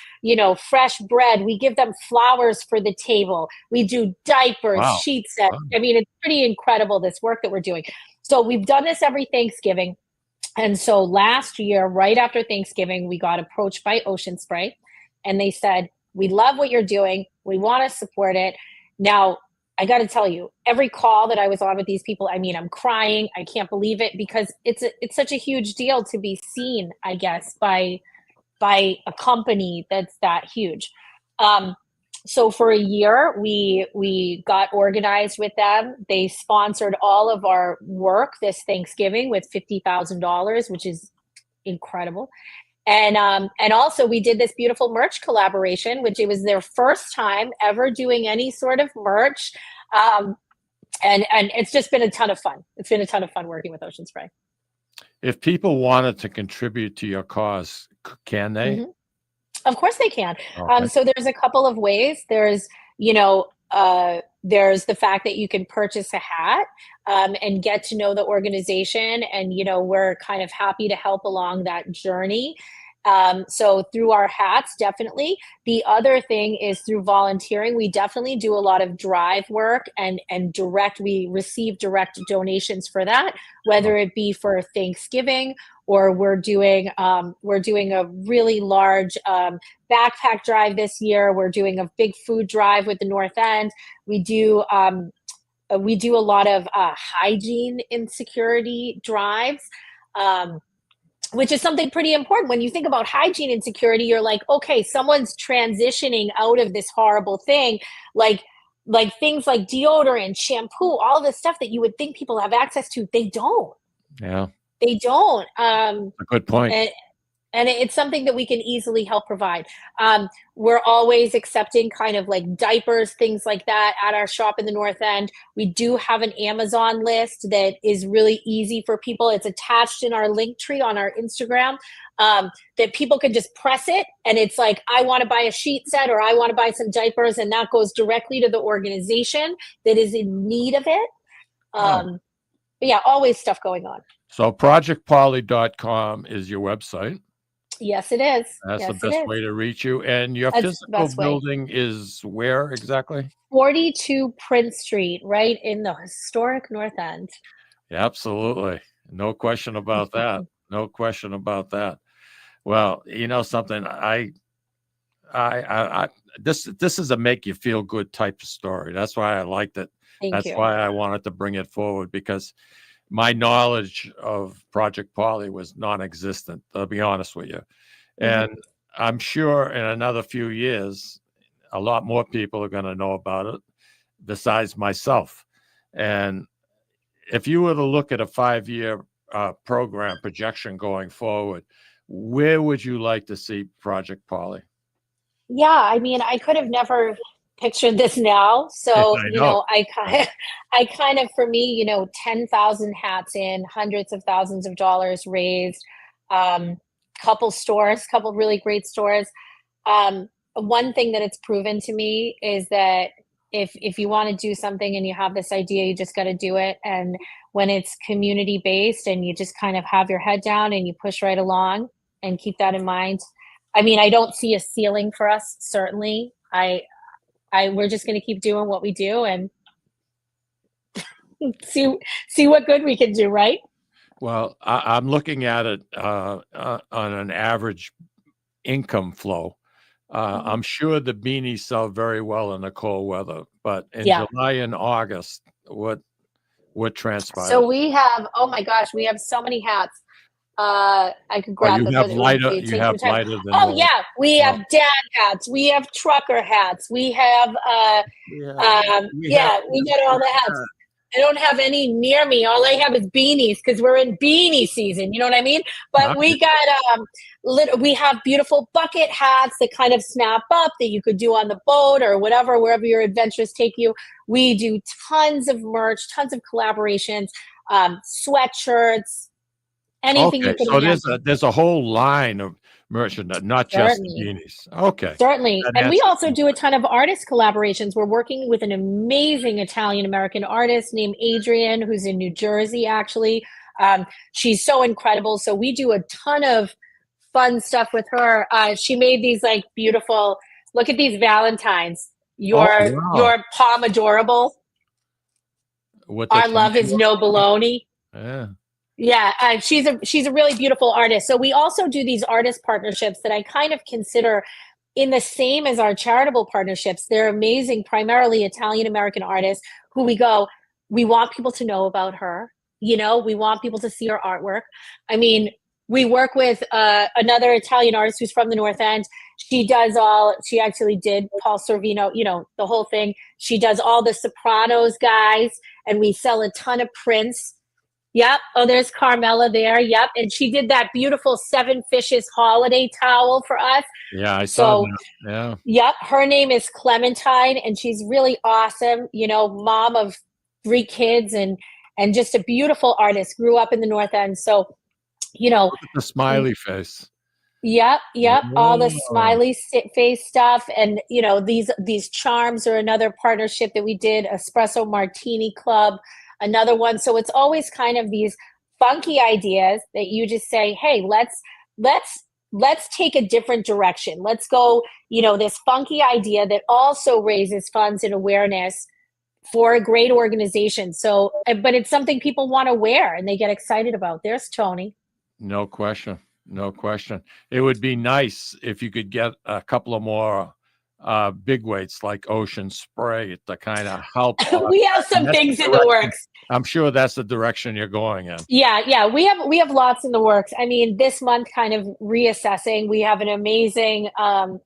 fresh bread. We give them flowers for the table. We do diapers, Wow. sheet sets. Wow. I mean, it's pretty incredible, this work that we're doing. So we've done this every Thanksgiving. And so last year, right after Thanksgiving, we got approached by Ocean Spray. And they said, we love what you're doing. We want to support it. Now, I got to tell you, every call that I was on with these people, I mean, I'm crying. I can't believe it because it's such a huge deal to be seen, I guess, by a company that's that huge. So for a year, we got organized with them. They sponsored all of our work this Thanksgiving with $50,000, which is incredible. And also we did this beautiful merch collaboration, which it was their first time ever doing any sort of merch. And it's just been a ton of fun. It's been a ton of fun working with Ocean Spray. If people wanted to contribute to your cause, can they? Mm-hmm. Of course they can. Okay. So there's a couple of ways. There's the fact that you can purchase a hat and get to know the organization. And, we're kind of happy to help along that journey. So through our hats, definitely. The other thing is through volunteering. We definitely do a lot of drive work and we receive direct donations for that, whether it be for Thanksgiving or we're doing a really large backpack drive this year. We're doing a big food drive with the North End. We do a lot of hygiene insecurity drives. Which is something pretty important. When you think about hygiene insecurity, you're like, okay, someone's transitioning out of this horrible thing, like things like deodorant, shampoo, all this stuff that you would think people have access to. They don't. Yeah. They don't. A good point. And it's something that we can easily help provide. We're always accepting kind of like diapers, things like that at our shop in the North End. We do have an Amazon list that is really easy for people. It's attached in our link tree on our Instagram that people can just press it. And it's like, I want to buy a sheet set or I want to buy some diapers. And that goes directly to the organization that is in need of it. But yeah, always stuff going on. So projectpaulie.com is your website. Yes, it is. That's yes, the best way to reach you. And your physical building is where exactly? 42 Prince Street, right in the historic North End. Yeah, absolutely. No question about that. No question about that. Well, something this is a make you feel good type of story. That's why I liked it. That's why I wanted to bring it forward, because my knowledge of Project Paulie was non-existent, to be honest with you. And I'm sure in another few years, a lot more people are going to know about it besides myself. And if you were to look at a 5-year program projection going forward, where would you like to see Project Paulie? Yeah, I mean, I could have never pictured this now. So, I kind of, for me, 10,000 hats in, hundreds of thousands of dollars raised, couple really great stores. One thing that it's proven to me is that if you want to do something and you have this idea, you just got to do it. And when it's community based and you just kind of have your head down and you push right along and keep that in mind. I mean, I don't see a ceiling for us, certainly. We're just going to keep doing what we do and see what good we can do, right? Well, I'm looking at it on an average income flow. I'm sure the beanies sell very well in the cold weather, but in Yeah. July and August, what transpires? So we have, oh my gosh, we have so many hats. I could grab them, but it would take too much time. lighter than Oh those. yeah, we have dad hats, we have trucker hats, we have we got all the hats. I don't have any near me. All I have is beanies because we're in beanie season. You know what I mean? But we got we have beautiful bucket hats that kind of snap up that you could do on the boat or whatever, wherever your adventures take you. We do tons of merch, tons of collaborations, sweatshirts, anything you Okay, can so imagine. there's a whole line of merchandise, not just the beanies. Okay. Certainly. That And we answers also do a ton of artist collaborations. We're working with an amazing Italian-American artist named Adrian, who's in New Jersey, actually. She's so incredible. So we do a ton of fun stuff with her. She made these like beautiful, look at these Valentines. Your palm adorable. Our love is no baloney. Yeah. Yeah, she's a really beautiful artist. So we also do these artist partnerships that I kind of consider in the same as our charitable partnerships. They're amazing, primarily Italian-American artists who we want people to know about her. You know, we want people to see her artwork. I mean, we work with another Italian artist who's from the North End. She actually did Paul Sorvino, you know, the whole thing. She does all the Sopranos guys, and we sell a ton of prints. Yep. Oh, there's Carmela there. Yep. And she did that beautiful 7 Fishes holiday towel for us. Yeah, I saw that. Yeah. Yep. Her name is Clementine, and she's really awesome. You know, mom of 3 kids and just a beautiful artist. Grew up in the North End. So, you know, the smiley face. Yep. All the smiley face stuff. And, you know, these charms are another partnership that we did, Espresso Martini Club, another one. So it's always kind of these funky ideas that you just say, hey, let's take a different direction. Let's go, you know, this funky idea that also raises funds and awareness for a great organization. So, but it's something people want to wear and they get excited about. There's Tony. No question. It would be nice if you could get a couple of more big weights like Ocean Spray to kind of help. We have some things in the works. I'm sure that's the direction you're going in. Yeah. We have lots in the works. I mean, this month kind of reassessing. We have an amazing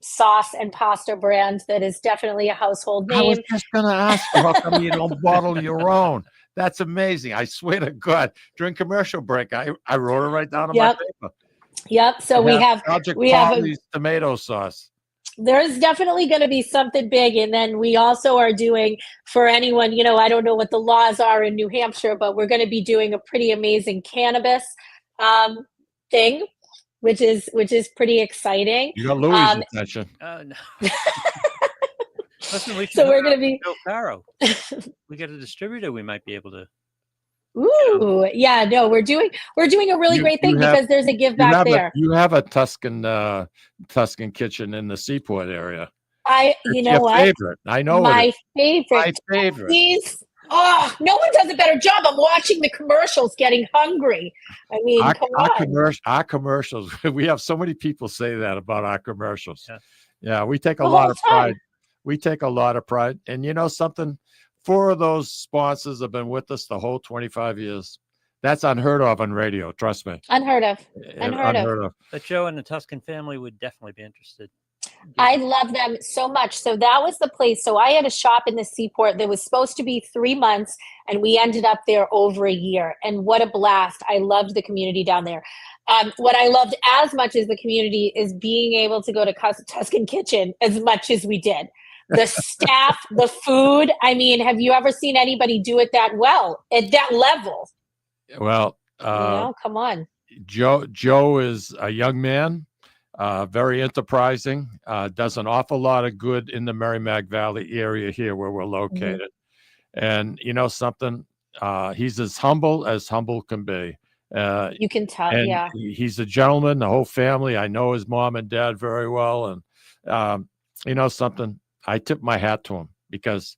sauce and pasta brand that is definitely a household name. I was just going to ask you, how come you don't bottle your own? That's amazing. I swear to God, during commercial break, I wrote it right down on my paper. Yep. So we have Paulie's tomato sauce. There's definitely going to be something big. And then we also are doing, for anyone, you know, I don't know what the laws are in New Hampshire, but we're going to be doing a pretty amazing cannabis thing, which is pretty exciting. You got Louis' attention. No. Listen, so we're going to be Bill Farrow. We got a distributor. We might be able to. Ooh, yeah, no, we're doing a really great thing because there's a give back there. You have a Tuscan kitchen in the Seaport area. You know what? Favorite. I know my favorite. My favorite. Please. Oh, no one does a better job. I'm watching the commercials, getting hungry. I mean, our commercials. We have so many people say that about our commercials. Yeah, we take a lot of pride. We take a lot of pride, and you know something. 4 of those sponsors have been with us the whole 25 years. That's unheard of on radio. Trust me. Unheard of. But Joe and the Tuscan family would definitely be interested. I love them so much. So that was the place. So I had a shop in the Seaport that was supposed to be 3 months, and we ended up there over a year. And what a blast. I loved the community down there. What I loved as much as the community is being able to go to Tuscan Kitchen as much as we did. The staff, the food. I mean, have you ever seen anybody do it that well at that level? Well, come on. Joe is a young man, very enterprising, does an awful lot of good in the Merrimack Valley area here where we're located. Mm-hmm. And you know something, he's as humble can be. You can tell, yeah. He's a gentleman, the whole family. I know his mom and dad very well. And you know something, I tip my hat to him because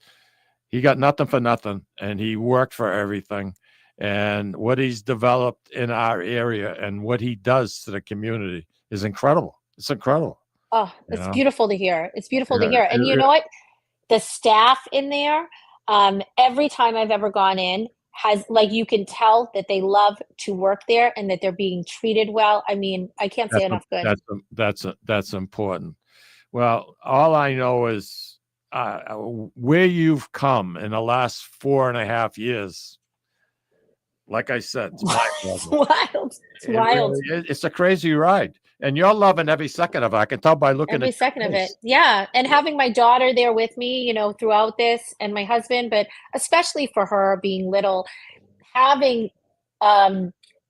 he got nothing for nothing and he worked for everything. And what he's developed in our area and what he does to the community is incredible. It's incredible. Oh, it's beautiful to hear. It's beautiful to Yeah, hear. And you know what? The staff in there, every time I've ever gone in, has like you can tell that they love to work there and that they're being treated well. I mean, I can't say enough good. That's important. Well, all I know is where you've come in the last 4.5 years. Like I said, it's wild. It's wild. It's a crazy ride. And you're loving every second of it. I can tell by looking every at second of it. Yeah. And having my daughter there with me, you know, throughout this, and my husband, but especially for her being little, having,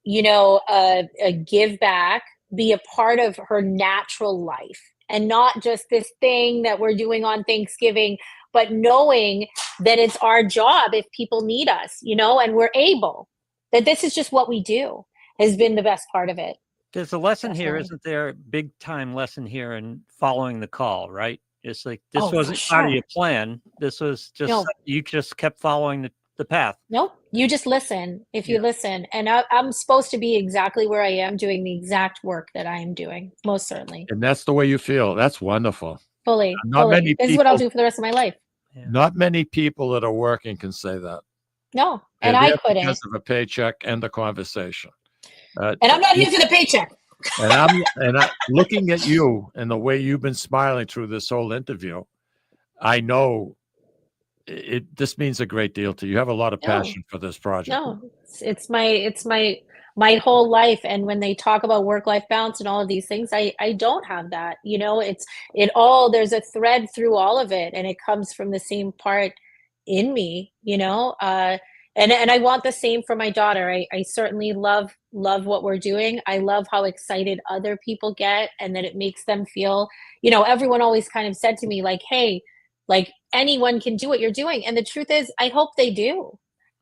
you know, a give back, be a part of her natural life, and not just this thing that we're doing on Thanksgiving, but knowing that it's our job if people need us, you know, and we're able, that this is just what we do, has been the best part of it. There's a lesson here, isn't there? Big time lesson here in following the call, right? It's like this wasn't part of your plan. This was just you just kept following the path. No, you just listen. If you listen, and I'm supposed to be exactly where I am, doing the exact work that I am doing, most certainly. And that's the way you feel. That's wonderful. Fully. Many this is what I'll do for the rest of my life. Yeah. Not many people that are working can say that. No, and I couldn't. Because of a paycheck and the conversation. And I'm not here for the paycheck. And I'm looking at you and the way you've been smiling through this whole interview. I know this means a great deal to you. You have a lot of passion for this project. No, it's my whole life. And when they talk about work-life balance and all of these things, I don't have that. You know, there's a thread through all of it, and it comes from the same part in me, you know. And I want the same for my daughter. I certainly love what we're doing. I love how excited other people get, and that it makes them feel, you know, everyone always kind of said to me, like, hey, like anyone can do what you're doing. And the truth is, I hope they do.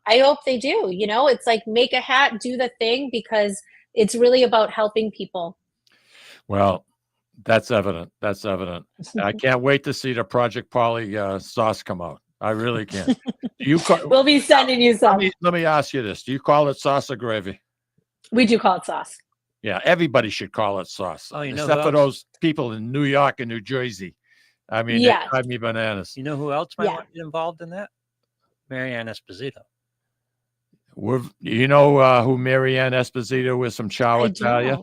I hope they do. You know, it's like, make a hat, do the thing, because it's really about helping people. Well, that's evident. That's evident. I can't wait to see the Project Paulie sauce come out. I really can't. We'll be sending you some. Let me ask you this. Do you call it sauce or gravy? We do call it sauce. Yeah, everybody should call it sauce. Oh, you know, except for those people in New York and New Jersey. I mean, they drive me bananas. You know who else might be involved in that? Marianne Esposito. You know who Marianne Esposito is from Ciao Italia?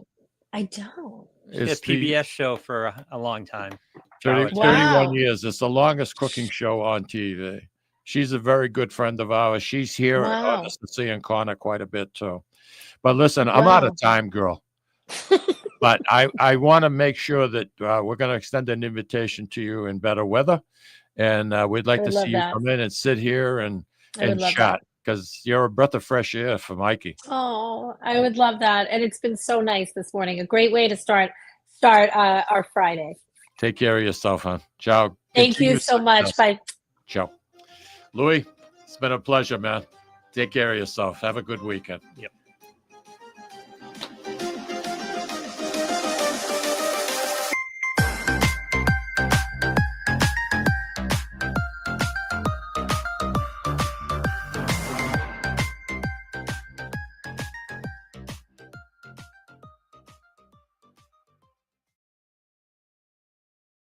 I don't. It's a PBS show for a long time. 31 years. It's the longest cooking show on TV. She's a very good friend of ours. She's here on the Sicilian corner quite a bit too. But listen, I'm out of time, girl. But I want to make sure that we're going to extend an invitation to you in better weather. And we'd like to see you come in and sit here and chat, because you're a breath of fresh air for Mikey. Oh, I would love that. And it's been so nice this morning. A great way to start our Friday. Take care of yourself, hon. Ciao. Thank you so much. Bye. Ciao. Louis, it's been a pleasure, man. Take care of yourself. Have a good weekend. Yep.